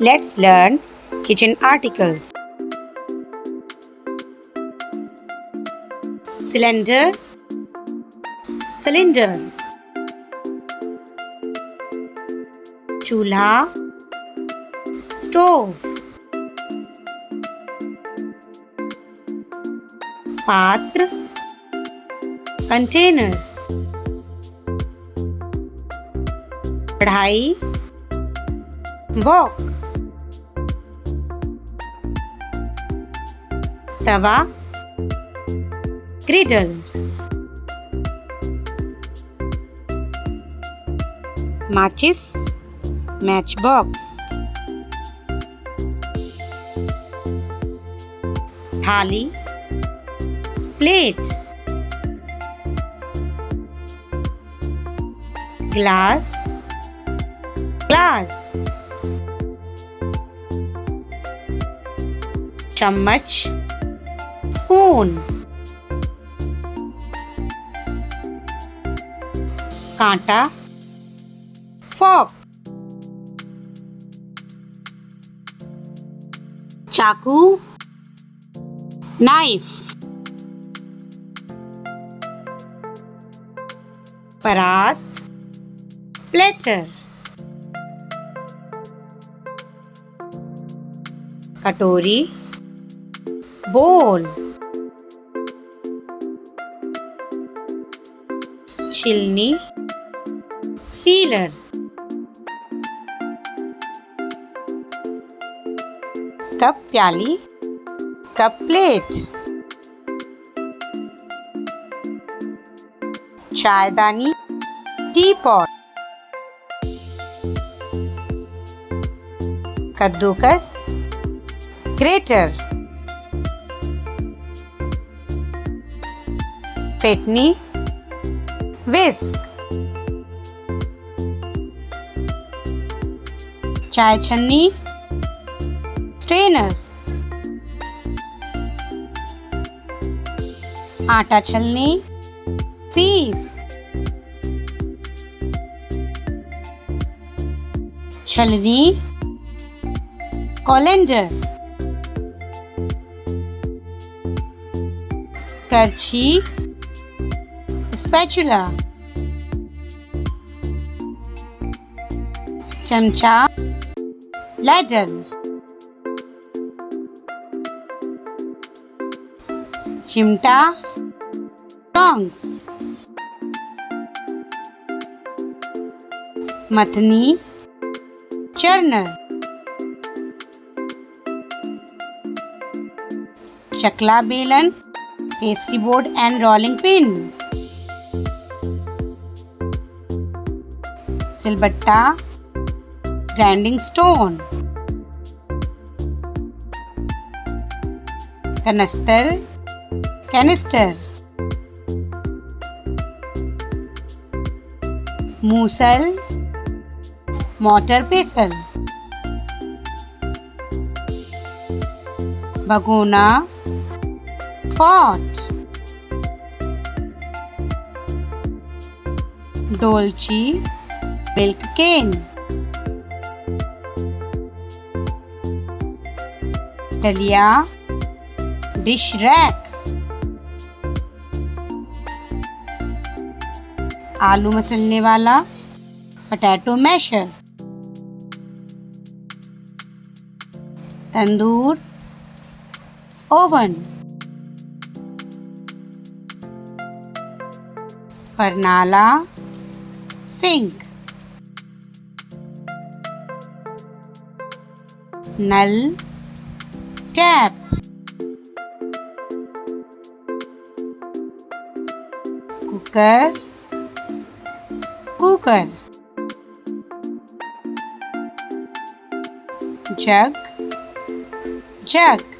Let's learn kitchen articles. Cylinder, cylinder. Chulha, stove. Patra, container. कढ़ाई, wok. तवा, griddle. माचिस, matchbox. थाली, plate. Glass, glass. चम्मच, spoon. कांटा, fork. चाकू, knife. परात, platter. कटोरी, bowl. छिलनी, peeler. कप प्याली, कप प्लेट. चायदानी, टीपॉट. कद्दूकस, ग्रेटर. फेटनी, विस्क. चाय छन्नी, स्ट्रेनर. आटा छलनी, सीव. छलनी, कोलेंडर. करछी, स्पैचुला. चमचा, लैडल. चिमटा, टोंग्स. मथनी, चर्नर. चकला बेलन, pastry board and rolling pin. सिलबट्टा, ग्राइंडिंग स्टोन. कैनिस्टर. मूसल, मोटर पेसल. भगोना, पॉट. डोलची, मिल्क केन. डलिया, डिश रैक. आलू मसलने वाला, पोटैटो मैशर. तंदूर, ओवन. परनाला, सिंक. नल, टैप. Cooker, cooker. जग, जग.